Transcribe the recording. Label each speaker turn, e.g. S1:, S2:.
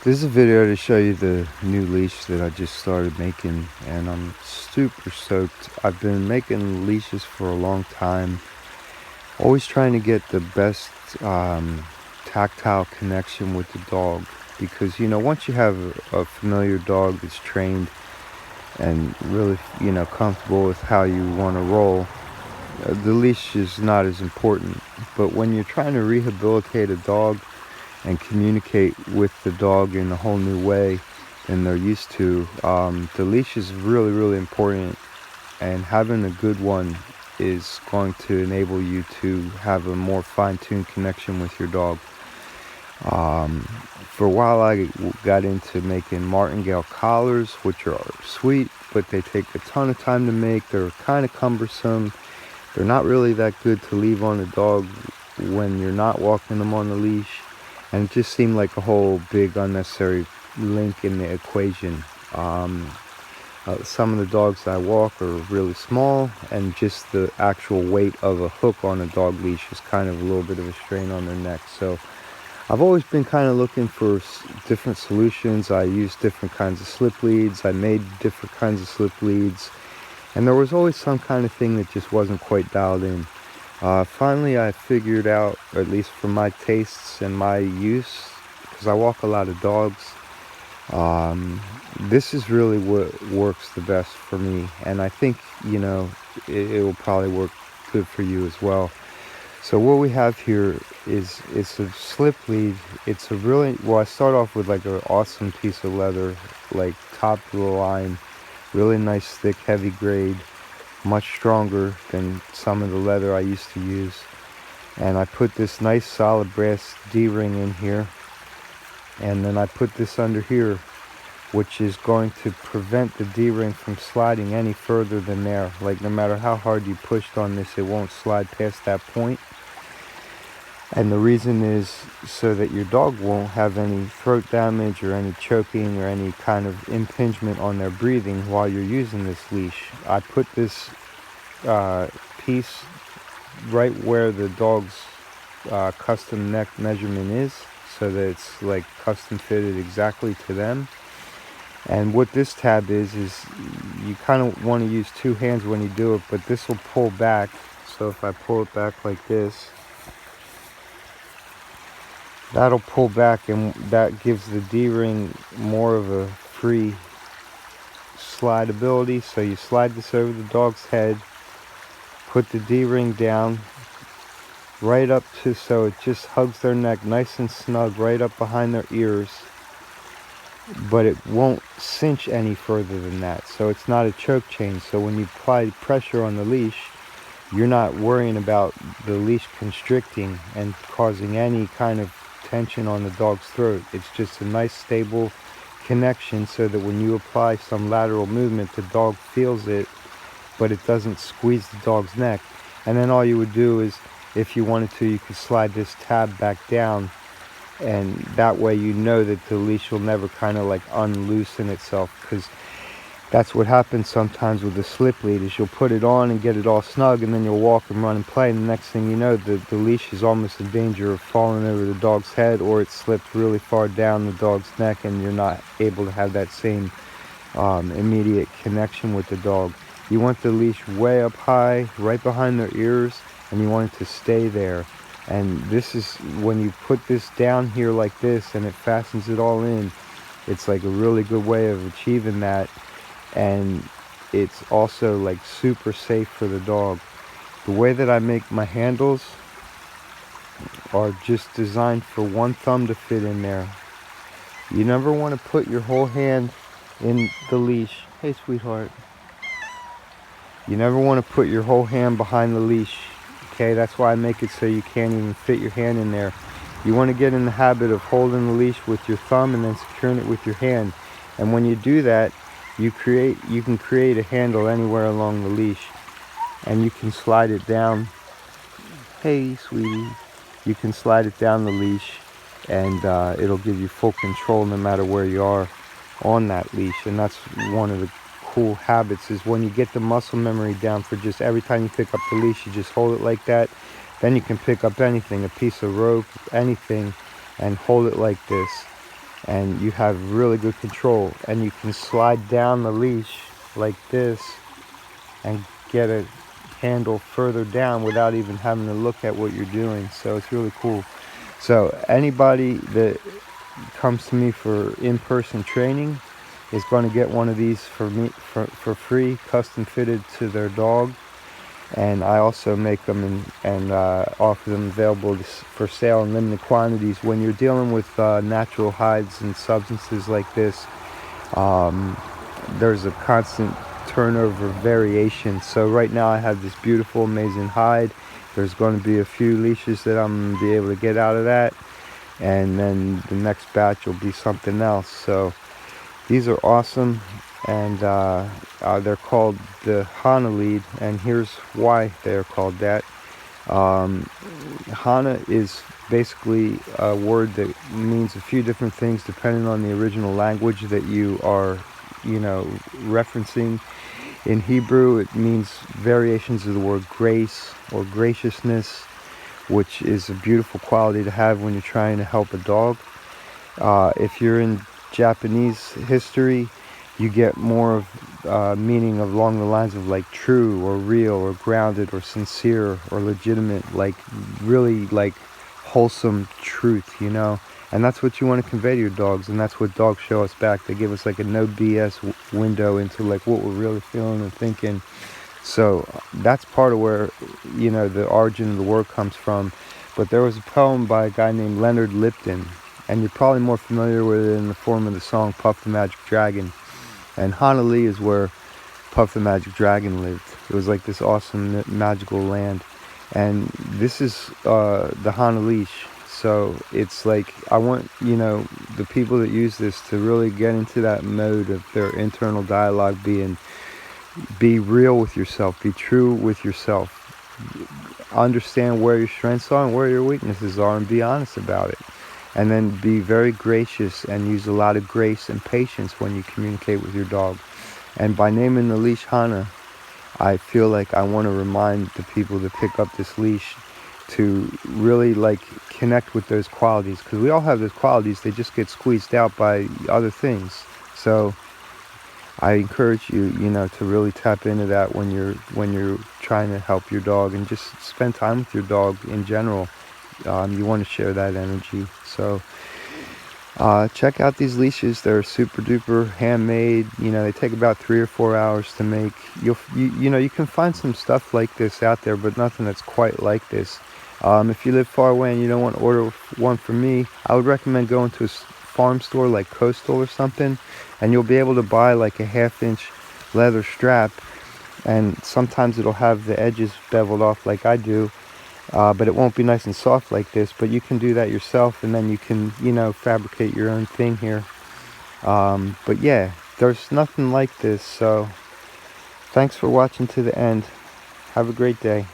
S1: This is a video to show you the new leash that I just started making, and I'm super stoked. I've been making leashes for a long time, always trying to get the best tactile connection with the dog, because once you have a familiar dog that's trained and really comfortable with how you want to roll, the leash is not as important. But when you're trying to rehabilitate a dog and communicate with the dog in a whole new way than they're used to, the leash is really, really important, and having a good one is going to enable you to have a more fine-tuned connection with your dog. For a while I got into making martingale collars, which are sweet, but they take a ton of time to make. They're kind of cumbersome. They're not really that good to leave on the dog when you're not walking them on the leash. And it just seemed like a whole big unnecessary link in the equation. Some of the dogs I walk are really small, and just the actual weight of a hook on a dog leash is kind of a little bit of a strain on their neck. So I've always been kind of looking for different solutions. I used different kinds of slip leads. I made different kinds of slip leads. And there was always some kind of thing that just wasn't quite dialed in. Finally, I figured out, or at least for my tastes and my use, because I walk a lot of dogs, this is really what works the best for me. And I think, it will probably work good for you as well. So what we have here is it's a slip lead. It's a really, well, I start off with like an awesome piece of leather, like top of the line, really nice, thick, heavy grade, much stronger than some of the leather I used to use. And I put this nice solid brass D-ring in here, and then I put this under here, which is going to prevent the D-ring from sliding any further than there. Like, no matter how hard you pushed on this, it won't slide past that point. And the reason is so that your dog won't have any throat damage or any choking or any kind of impingement on their breathing while you're using this leash. I put this piece right where the dog's custom neck measurement is, so that it's like custom fitted exactly to them. And what this tab is you kind of want to use two hands when you do it, but this will pull back. So if I pull it back like this, that'll pull back, and that gives the D-ring more of a free slide ability. So you slide this over the dog's head, put the D-ring down right up to, so it just hugs their neck nice and snug right up behind their ears, but it won't cinch any further than that. So it's not a choke chain. So when you apply pressure on the leash, you're not worrying about the leash constricting and causing any kind of tension on the dog's throat. It's just a nice stable connection, so that when you apply some lateral movement, the dog feels it, but it doesn't squeeze the dog's neck. And then all you would do is, if you wanted to, you could slide this tab back down, and that way that the leash will never kind of like unloosen itself, because that's what happens sometimes with the slip lead, is you'll put it on and get it all snug, and then you'll walk and run and play, and the next thing you know, the leash is almost in danger of falling over the dog's head, or it slipped really far down the dog's neck, and you're not able to have that same immediate connection with the dog. You want the leash way up high, right behind their ears, and you want it to stay there. And this is, when you put this down here like this and it fastens it all in, it's like a really good way of achieving that. And it's also like super safe for the dog. The way that I make my handles are just designed for one thumb to fit in there. You never want to put your whole hand in the leash. Hey, sweetheart. You never want to put your whole hand behind the leash. Okay, that's why I make it so you can't even fit your hand in there. You want to get in the habit of holding the leash with your thumb and then securing it with your hand. And when you do that, you can create a handle anywhere along the leash, and you can slide it down. Hey, sweetie. You can slide it down the leash, and it'll give you full control no matter where you are on that leash. And that's one of the cool habits, is when you get the muscle memory down for just every time you pick up the leash, you just hold it like that. Then you can pick up anything, a piece of rope, anything, and hold it like this. and you have really good control, and you can slide down the leash like this and get a handle further down without even having to look at what you're doing. So it's really cool. So anybody that comes to me for in-person training is going to get one of these for me for free, custom fitted to their dog. And I also make them and offer them available for sale in limited quantities. When you're dealing with natural hides and substances like this, there's a constant turnover variation. So right now I have this beautiful, amazing hide. There's going to be a few leashes that I'm going to be able to get out of that, and then the next batch will be something else. So these are awesome, and they're called the Honna Lead, and here's why they're called that. Honna is basically a word that means a few different things depending on the original language that you are, referencing. In Hebrew, it means variations of the word grace or graciousness, which is a beautiful quality to have when you're trying to help a dog. If you're in Japanese history, you get more of meaning along the lines of like true or real or grounded or sincere or legitimate, like really like wholesome truth, and that's what you want to convey to your dogs, and that's what dogs show us back. They give us like a no BS window into like what we're really feeling and thinking. So that's part of where the origin of the word comes from. But there was a poem by a guy named Leonard Lipton, and you're probably more familiar with it in the form of the song Puff the Magic Dragon. And Honna Lead is where Puff the Magic Dragon lived. It was like this awesome magical land. And this is the Honna leash. So it's like I want the people that use this to really get into that mode of their internal dialogue, be real with yourself, be true with yourself, understand where your strengths are and where your weaknesses are, and be honest about it. And then be very gracious and use a lot of grace and patience when you communicate with your dog. And by naming the leash Honna, I feel like I want to remind the people that pick up this leash to really like connect with those qualities, because we all have those qualities. They just get squeezed out by other things. So I encourage you, to really tap into that when you're trying to help your dog, and just spend time with your dog in general. You want to share that energy. So check out these leashes. They're super duper handmade. They take about 3 or 4 hours to make. You can find some stuff like this out there, but nothing that's quite like this. If you live far away and you don't want to order one from me, I would recommend going to a farm store like Coastal or something, and you'll be able to buy like a 1/2-inch leather strap, and sometimes it'll have the edges beveled off like I do, but it won't be nice and soft like this. But you can do that yourself, and then you can fabricate your own thing here. But yeah, there's nothing like this. So thanks for watching to the end. Have a great day.